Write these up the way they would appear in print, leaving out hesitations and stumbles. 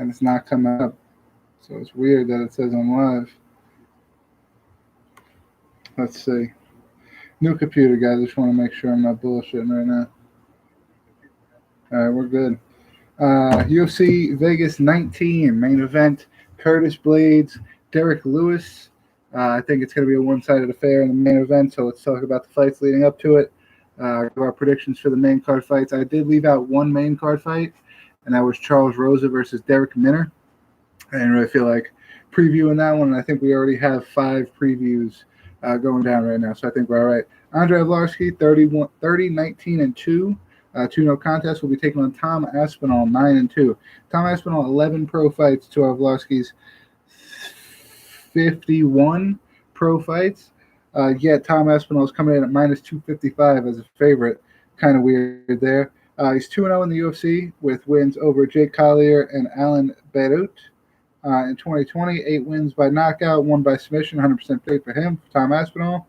and it's not coming up. So it's weird that it says I'm live. Let's see. New computer, guys. Just want to make sure I'm not bullshitting right now. All right, we're good. UFC Vegas 19 main event. Curtis Blaydes, Derrick Lewis. I think it's going to be a one-sided affair in the main event, so let's talk about the fights leading up to it. Give our predictions for the main card fights. I did leave out one main card fight, and that was Charles Rosa versus Derek Minner. I didn't really feel like previewing that one, and I think we already have 5 previews going down right now, so I think we're all right. Andrei Arlovski, 30-19-2. 2-0 contest will be taking on Tom Aspinall, 9-2. Tom Aspinall, 11 pro fights to Arlovski's 51 pro fights. Yet Tom Aspinall is coming in at minus 255 as a favorite. Kind of weird there. He's 2-0 in the UFC with wins over Jake Collier and Alan Beirut. In 2020, 8 wins by knockout, 1 by submission, 100% faith for him, Tom Aspinall.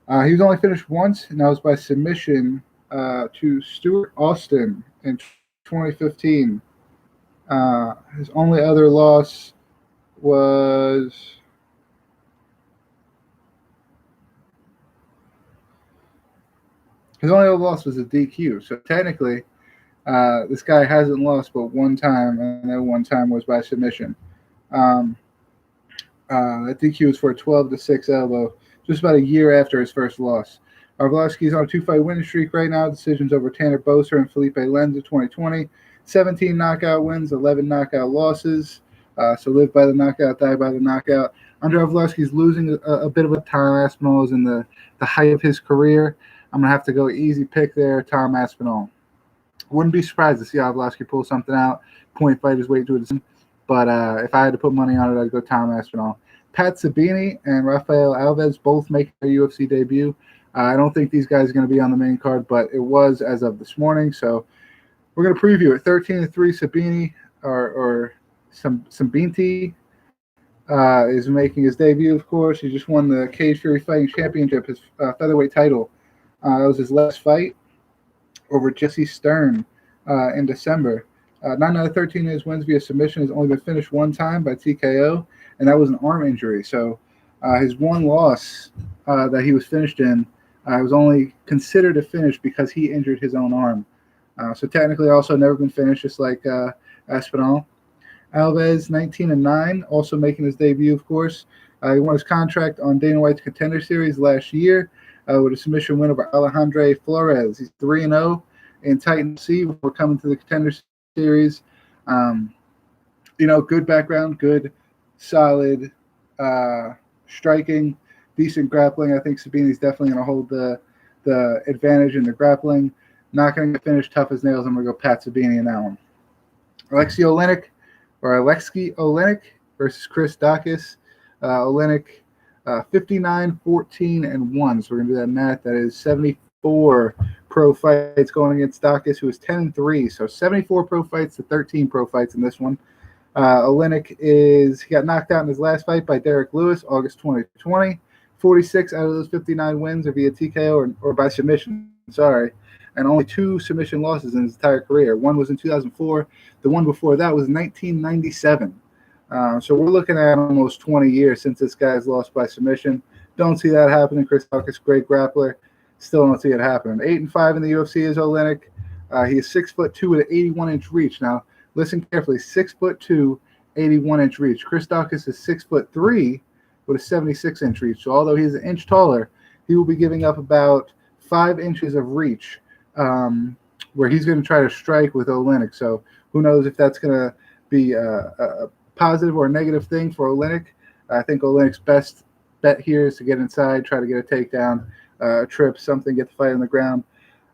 He was only finished once, and that was by submission to Stuart Austin in 2015. His only other loss was a DQ. So technically, this guy hasn't lost but one time, and that one time was by submission. That DQ was for a 12-6 elbow, just about a year after his first loss. Arlovski's on a 2-fight winning streak right now. Decisions over Tanner Boser and Felipe Lenz in 2020. 17 knockout wins, 11 knockout losses. So live by the knockout, die by the knockout. Andrei Arlovski's losing a bit of a Tom Aspinall is in the height of his career. I'm going to have to go easy pick there, Tom Aspinall. Wouldn't be surprised to see Arlovski pull something out, point fight his way to a decision. But if I had to put money on it, I'd go Tom Aspinall. Pat Sabini and Rafael Alves both make their UFC debut. I don't think these guys are going to be on the main card, but it was as of this morning. So we're going to preview it. 13-3 Sabini or Sabinti is making his debut, of course. He just won the Cage Fury Fighting Championship, his featherweight title. That was his last fight over Jesse Stern in December. 9 out of 13 of his wins via submission. Has only been finished one time by TKO, and that was an arm injury. So his one loss that he was finished in was only considered a finish because he injured his own arm. So technically also never been finished, just like Aspinall. Alves, 19-9, also making his debut, of course. He won his contract on Dana White's Contender Series last year with a submission win over Alejandro Flores. He's 3-0 in Titan C before coming to the Contender Series. Good background, good, solid striking, decent grappling. I think Sabini's definitely going to hold the advantage in the grappling. Not going to get finished tough as nails. I'm going to go Pat Sabini in that one. Alexei Oleinik versus Chris Daukaus. Oleinik 59-14-1. So we're going to do that math. That is 74 pro fights going against Daukaus, who is 10-3. So 74 pro fights to 13 pro fights in this one. Oleinik he got knocked out in his last fight by Derrick Lewis, August 2020. 46 out of those 59 wins are via TKO or by submission. Sorry. And only 2 submission losses in his entire career. One was in 2004. The one before that was 1997. So we're looking at almost 20 years since this guy's lost by submission. Don't see that happening. Chris Daukaus, great grappler. Still don't see it happening. 8-5 in the UFC is Oleinik. He is 6'2" with an 81-inch reach. Now, listen carefully. 6'2", 81-inch reach. Chris Daukaus is 6'3" with a 76-inch reach. So although he's an inch taller, he will be giving up about 5 inches of reach, where he's going to try to strike with Oleinik. So who knows if that's going to be a positive or a negative thing for Oleinik. I think Oleinik's best bet here is to get inside, try to get a takedown, trip, something, get the fight on the ground.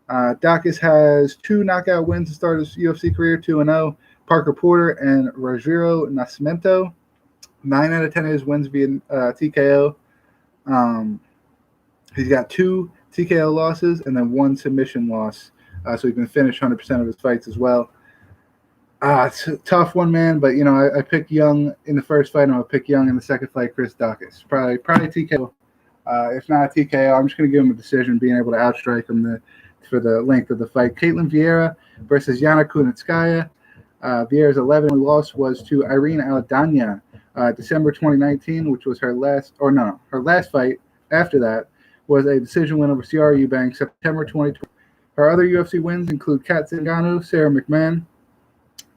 Daukaus has 2 knockout wins to start his UFC career, 2-0. Parker Porter and Rogério Nascimento. 9 out of 10 of his wins via TKO. He's got 2 TKO losses and then 1 submission loss. So he's been finished 100% of his fights as well. It's a tough one, man. But, I picked Young in the first fight, and I'm going to pick Young in the second fight, Chris Daukaus. Probably TKO. If not TKO, I'm just going to give him a decision, being able to outstrike him for the length of the fight. Caitlin Vieira versus Yana Kunitskaya. Vieira's 11th loss was to Irene Aldana, December 2019, which was her last, her last fight after that was a decision win over Ciara Eubanks, September 2020. Her other UFC wins include Kat Zingano, Sarah McMahon,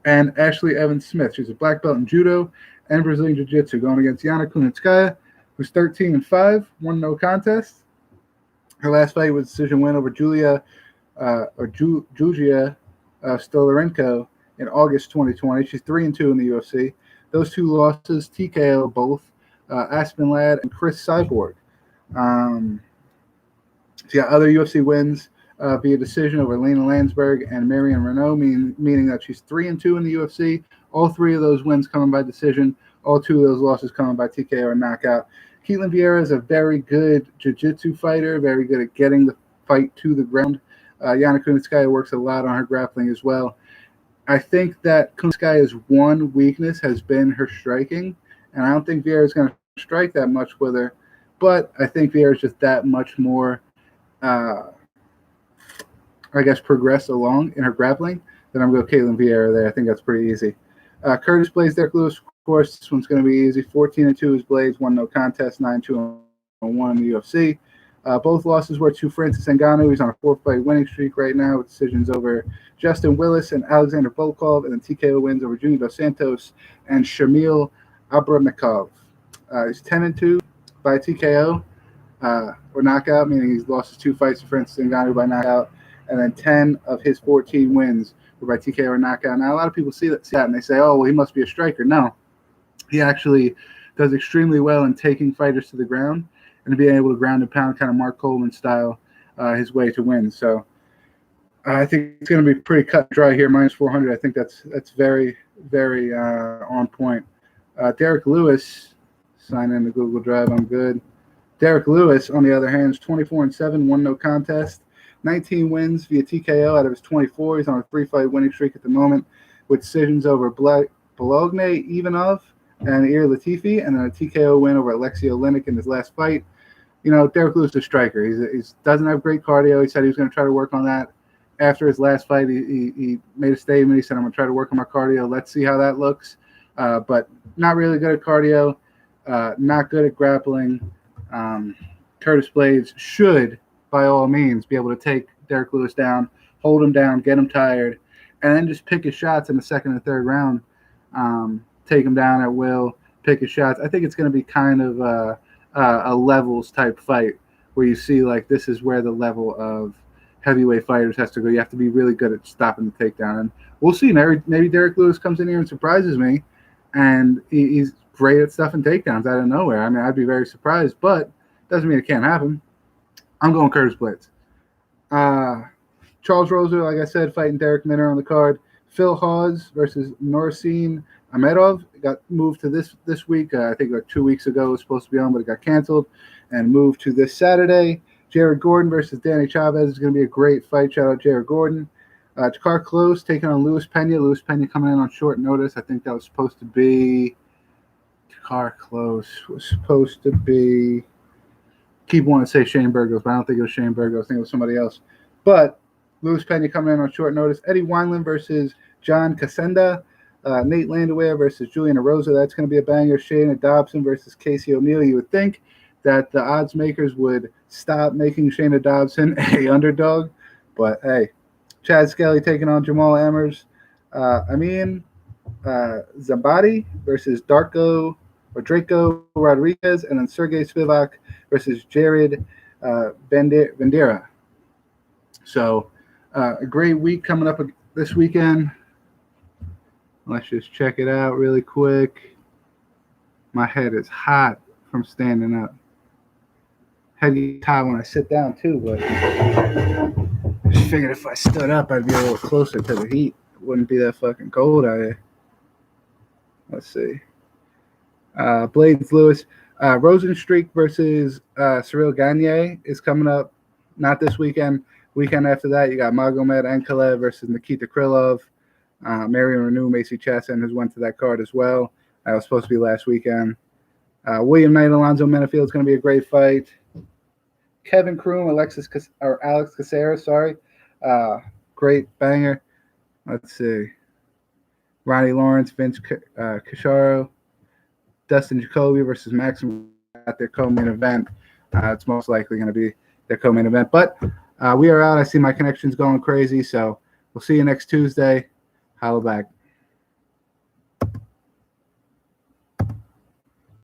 and Ashley Evans Smith. She's a black belt in judo and Brazilian Jiu-Jitsu, going against Yana Kunitskaya, who's 13-5, won no contest. Her last fight was a decision win over Julia Stolarenko in August 2020. She's 3-2 in the UFC. Those two losses, TKO both, Aspen Ladd and Chris Cyborg. She got other UFC wins via decision over Lena Landsberg and Marion Renault, meaning that she's 3-2 in the UFC. All three of those wins coming by decision. All two of those losses coming by TKO or knockout. Ketlen Vieira is a very good jiu-jitsu fighter, very good at getting the fight to the ground. Yana Kunitskaya works a lot on her grappling as well. I think that Kunitskaya's one weakness has been her striking, and I don't think Vieira is going to strike that much with her, but I think Vieira is just that much more, progressed along in her grappling. Then I'm going to go Ketlen Vieira there. I think that's pretty easy. Curtis Blaydes, Derrick Lewis, of course, this one's going to be easy. 14-2 is Blaydes, won no contest, 9-2-1 in the UFC. Both losses were to Francis Ngannou. He's on a 4-fight winning streak right now with decisions over Justin Willis and Alexander Volkov, and then TKO wins over Junior Dos Santos and Shamil Abramnikov. He's 10-2 by TKO or knockout, meaning he's lost his 2 fights to Francis Ngannou by knockout, and then 10 of his 14 wins were by TKO or knockout. Now, a lot of people see that and they say, oh, well, he must be a striker. No, he actually does extremely well in taking fighters to the ground and being able to ground and pound, kind of Mark Coleman style, his way to win. So I think it's going to be pretty cut and dry here, minus 400. I think that's very, very on point. Derrick Lewis, sign in the Google Drive. I'm good. Derrick Lewis, on the other hand, is 24-7, won no contest, 19 wins via TKO out of his 24. He's on a 3-fight winning streak at the moment with decisions over Bologna, Ivanov, and Ir Latifi, and then a TKO win over Alexei Oleinik in his last fight. You know, Derrick Lewis is a striker. He doesn't have great cardio. He said he was going to try to work on that. After his last fight, he made a statement. He said, I'm going to try to work on my cardio. Let's see how that looks. But not really good at cardio, not good at grappling. Curtis Blaydes should, by all means, be able to take Derrick Lewis down, hold him down, get him tired, and then just pick his shots in the second and third round. Take him down at will, pick his shots. I think it's going to be kind of a levels type fight where you see like this is where the level of heavyweight fighters has to go. You have to be really good at stopping the takedown. And we'll see. Maybe Derrick Lewis comes in here and surprises me, and he's great at stuffing takedowns out of nowhere. I mean, I'd be very surprised, but doesn't mean it can't happen. I'm going Curtis Blaydes. Charles Rosa, like I said, fighting Derek Minner on the card. Phil Hawes versus Nourcine Ahmedov got moved to this week. I think like 2 weeks ago it was supposed to be on, but it got canceled and moved to this Saturday. Jared Gordon versus Danny Chavez is going to be a great fight. Shout out Jared Gordon. Jakar Close taking on Luis Pena. Luis Pena coming in on short notice. I think that was supposed to be Jakar Close. Was supposed to be. Keep wanting to say Shane Burgos, but I don't think it was Shane Burgos. I think it was somebody else. But Luis Pena coming in on short notice. Eddie Wineland versus John Casenda. Nate Landwehr versus Julian Erosa. That's going to be a banger. Shayna Dobson versus Casey O'Neill. You would think that the odds makers would stop making Shayna Dobson a underdog. But, hey, Chad Skelly taking on Jamal Amers. Amin Zabadi versus Draco Rodriguez. And then Sergey Spivak versus Jared Bandera. So, a great week coming up this weekend. Let's just check it out really quick. My head is hot from standing up. Head gets hot when I sit down too, but I just figured if I stood up, I'd be a little closer to the heat. It wouldn't be that fucking cold out here. Let's see. Blaydes Lewis. Rosenstreich versus Cyril Gagne is coming up. Not this weekend. Weekend after that, you got Magomed Ankalaev versus Nikita Krylov. Marion Reneau, Macy Chasson has went to that card as well. That was supposed to be last weekend. William Knight, Alonzo Menafield is going to be a great fight. Kevin Kroom, Alex Caceres, sorry. Great banger. Let's see. Ronnie Lawrence, Vince Cacharo, Dustin Jacoby versus Maxim at their co-main event. It's most likely going to be their co-main event. But we are out. I see my connection's going crazy, so we'll see you next Tuesday. Holla back.